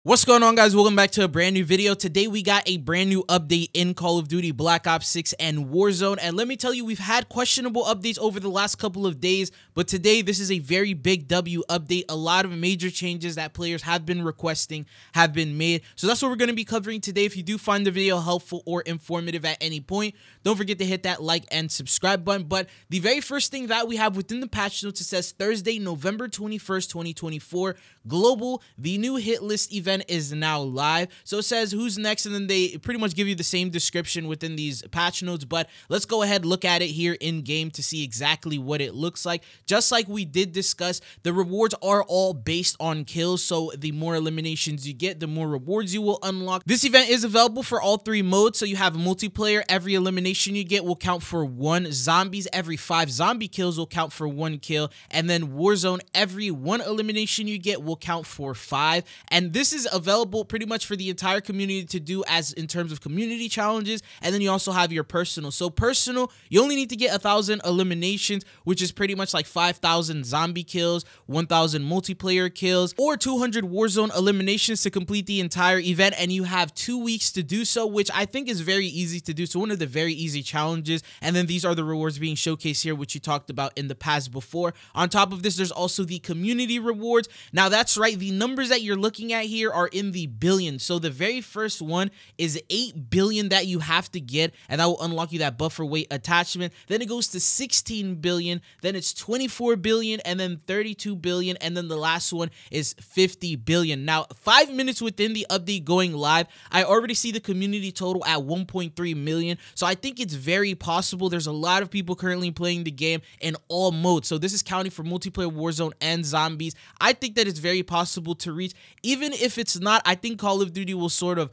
What's going on, guys? Welcome back to a brand new video. Today we got a brand new update in Call of Duty Black Ops 6 and Warzone, and let me tell you, we've had questionable updates over the last couple of days, but today this is a very big W update. A lot of major changes that players have been requesting have been made, so that's what we're going to be covering today. If you do find the video helpful or informative at any point, don't forget to hit that like and subscribe button. But the very first thing that we have within the patch notes, it says Thursday, November 21st, 2024, Global, the new hit list event is now live. So it says who's next, and then they pretty much give you the same description within these patch notes. But let's go ahead, look at it here in game to see exactly what it looks like. Just like we did discuss, the rewards are all based on kills, so the more eliminations you get, the more rewards you will unlock. This event is available for all three modes. So you have multiplayer, every elimination you get will count for 1. Zombies, every 5 zombie kills will count for 1 kill. And then Warzone, every 1 elimination you get will count for 5. And this is available pretty much for the entire community to do as in terms of community challenges. And then you also have your personal. So personal, you only need to get 1,000 eliminations, which is pretty much like 5,000 zombie kills, 1,000 multiplayer kills, or 200 Warzone eliminations to complete the entire event. And you have 2 weeks to do so, which I think is very easy to do. So one of the very easy challenges. And then these are the rewards being showcased here, which you talked about in the past before. On top of this, there's also the community rewards. Now that's right, the numbers that you're looking at here are in the billions. So the very first one is 8 billion that you have to get, and that will unlock you that buffer weight attachment. Then it goes to 16 billion, then it's 24 billion, and then 32 billion, and then the last one is 50 billion. Now 5 minutes within the update going live, I already see the community total at 1.3 million. So I think it's very possible. There's a lot of people currently playing the game in all modes. So this is counting for multiplayer, Warzone, and zombies. I think that it's very possible to reach. Even if it's not, I think Call of Duty will sort of,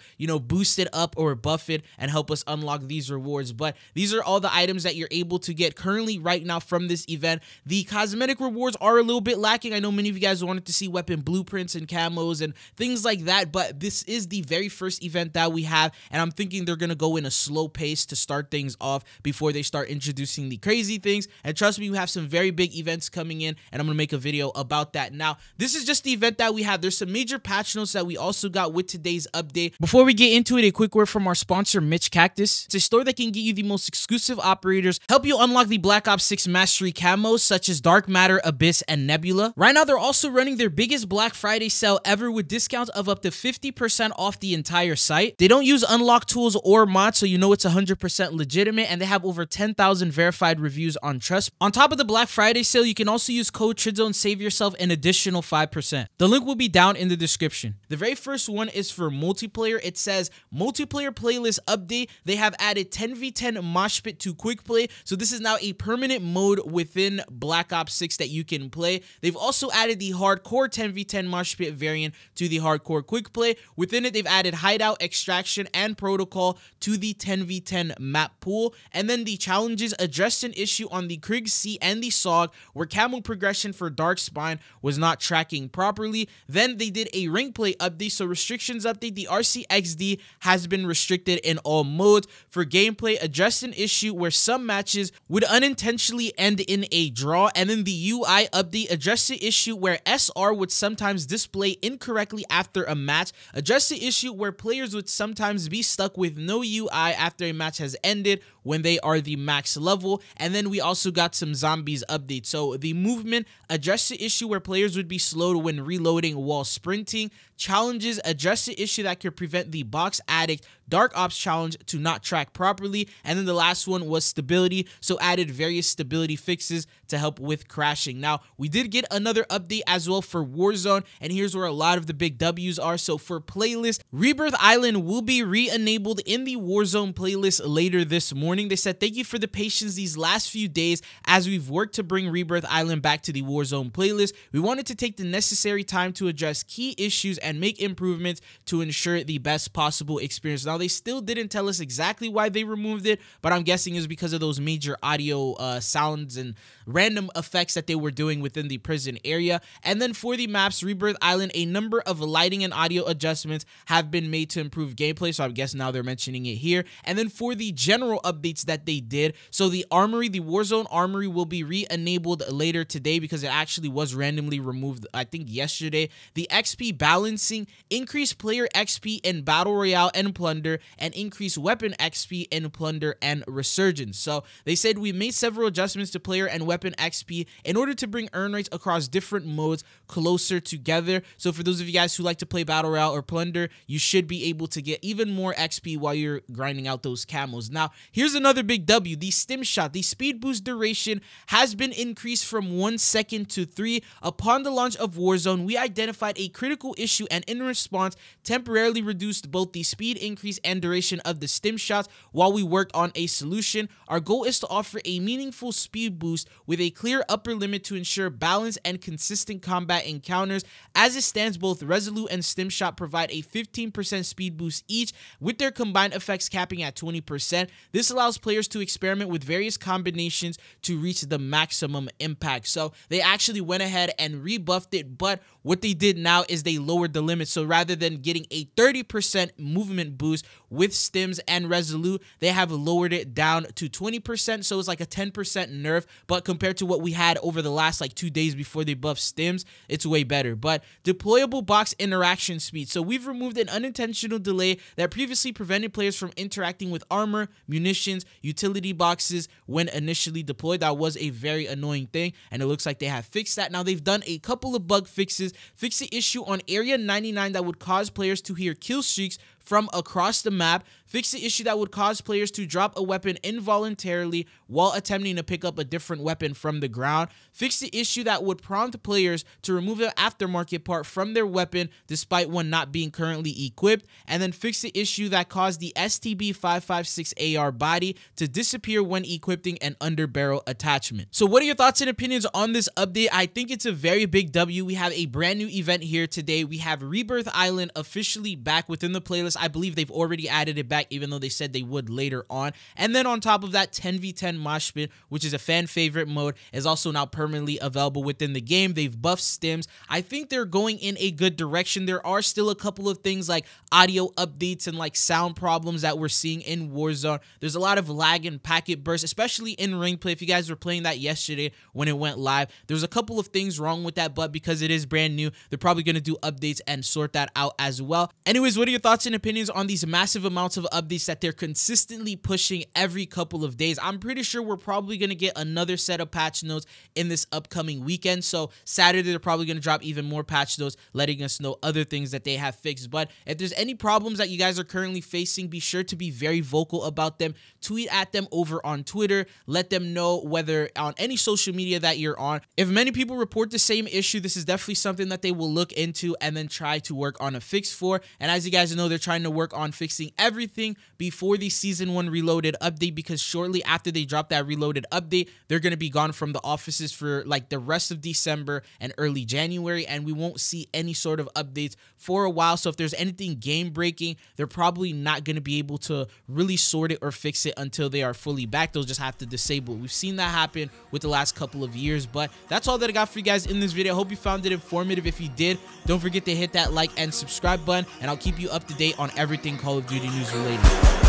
boost it up or buff it and help us unlock these rewards. But these are all the items that you're able to get currently right now from this event. The cosmetic rewards are a little bit lacking. I know many of you guys wanted to see weapon blueprints and camos and things like that, but this is the very first event that we have, and I'm thinking they're going to go in a slow pace to start things off before they start introducing the crazy things. And trust me, we have some very big events coming in, and I'm going to make a video about that. Now, this is just the event that we have. There's some major patch notes that we also got with today's update. Before we get into it, a quick word from our sponsor, Mitch Cactus. It's a store that can get you the most exclusive operators, help you unlock the Black Ops 6 Mastery camos such as Dark Matter, Abyss, and Nebula. Right now, they're also running their biggest Black Friday sale ever with discounts of up to 50% off the entire site. They don't use unlock tools or mods, so you know it's 100% legitimate, and they have over 10,000 verified reviews on Trust. On top of the Black Friday sale, you can also use code TRIDZONE, save yourself an additional 5%. The link will be down in the description. The very first one is for multiplayer. It says multiplayer playlist update. They have added 10v10 Moshpit to quick play, so this is now a permanent mode within Black Ops 6 that you can play. They've also added the hardcore 10v10 Moshpit variant to the hardcore quick play. Within it, they've added hideout, extraction, and protocol to the 10v10 map pool. And then the challenges addressed an issue on the Krieg C and the SOG where camo progression for Dark Spine was not tracking properly. Then they did a rank play update, so restrictions update. The RCXD has been restricted in all modes. For gameplay, addressed an issue where some matches would unintentionally end in a draw. And then the UI update addressed the issue where SR would sometimes display incorrectly after a match. Addressed the issue where players would sometimes be stuck with no UI after a match has ended when they are the max level. And then we also got some zombies update. So the movement addressed the issue where players would be slowed when reloading while sprinting. Challenges addressed the issue that could prevent the box addict Dark Ops challenge to not track properly. And then the last one was stability, so added various stability fixes to help with crashing. Now, we did get another update as well for Warzone, and here's where a lot of the big W's are. So for playlist, Rebirth Island will be re-enabled in the Warzone playlist later this morning. They said, thank you for the patience these last few days as we've worked to bring Rebirth Island back to the Warzone playlist. We wanted to take the necessary time to address key issues and make improvements to ensure the best possible experience. Now, they still didn't tell us exactly why they removed it, but I'm guessing it's because of those major audio sounds and random effects that they were doing within the prison area. And then for the maps, Rebirth Island, a number of lighting and audio adjustments have been made to improve gameplay, so I guess now they're mentioning it here. And then for the general updates that they did, so the armory, the Warzone armory will be re-enabled later today because it actually was randomly removed, I think yesterday. The XP balance referencing increased player XP in Battle Royale and Plunder, and increased weapon XP in Plunder and Resurgence. So they said we made several adjustments to player and weapon XP in order to bring earn rates across different modes closer together. So for those of you guys who like to play Battle Royale or Plunder, you should be able to get even more XP while you're grinding out those camos. Now, here's another big W. The stim shot, the speed boost duration has been increased from 1 second to 3. Upon the launch of Warzone, we identified a critical issue and in response temporarily reduced both the speed increase and duration of the stim shots while we worked on a solution. Our goal is to offer a meaningful speed boost with a clear upper limit to ensure balance and consistent combat encounters. As it stands, both Resolute and stim shot provide a 15% speed boost each, with their combined effects capping at 20%. This allows players to experiment with various combinations to reach the maximum impact. So they actually went ahead and rebuffed it, but what they did now is they lowered the limit. So rather than getting a 30% movement boost with stims and Resolute, they have lowered it down to 20%. So it's like a 10% nerf, but compared to what we had over the last like 2 days before they buffed stims, it's way better. But deployable box interaction speed. So we've removed an unintentional delay that previously prevented players from interacting with armor, munitions, utility boxes when initially deployed. That was a very annoying thing, and it looks like they have fixed that. Now they've done a couple of bug fixes. Fix the issue on Area 99 that would cause players to hear kill streaks from across the map. Fix the issue that would cause players to drop a weapon involuntarily while attempting to pick up a different weapon from the ground. Fix the issue that would prompt players to remove an aftermarket part from their weapon despite one not being currently equipped. And then fix the issue that caused the STB556 AR body to disappear when equipping an underbarrel attachment. So what are your thoughts and opinions on this update? I think it's a very big W. We have a brand new event here today. We have Rebirth Island officially back within the playlist. I believe they've already added it back, even though they said they would later on. And then on top of that, 10v10 Moshpit, which is a fan favorite mode, is also now permanently available within the game. They've buffed stims. I think they're going in a good direction. There are still a couple of things like audio updates and like sound problems that we're seeing in Warzone. There's a lot of lag and packet bursts, especially in ring play. If you guys were playing that yesterday when it went live, there's a couple of things wrong with that, but because it is brand new, they're probably going to do updates and sort that out as well. Anyways, what are your thoughts and opinions on these massive amounts of updates that they're consistently pushing every couple of days? I'm pretty sure we're probably going to get another set of patch notes in this upcoming weekend. So Saturday, they're probably going to drop even more patch notes, letting us know other things that they have fixed. But if there's any problems that you guys are currently facing, be sure to be very vocal about them. Tweet at them over on Twitter. Let them know whether on any social media that you're on. If many people report the same issue, this is definitely something that they will look into and then try to work on a fix for. And as you guys know, they're trying to work on fixing everything before the Season 1 Reloaded update, because shortly after they drop that Reloaded update, they're going to be gone from the offices for like the rest of December and early January, and we won't see any sort of updates for a while. So if there's anything game breaking, they're probably not going to be able to really sort it or fix it until they are fully back. They'll just have to disable it. We've seen that happen with the last couple of years. But that's all that I got for you guys in this video. I hope you found it informative. If you did, don't forget to hit that like and subscribe button, and I'll keep you up to date on everything Call of Duty news related.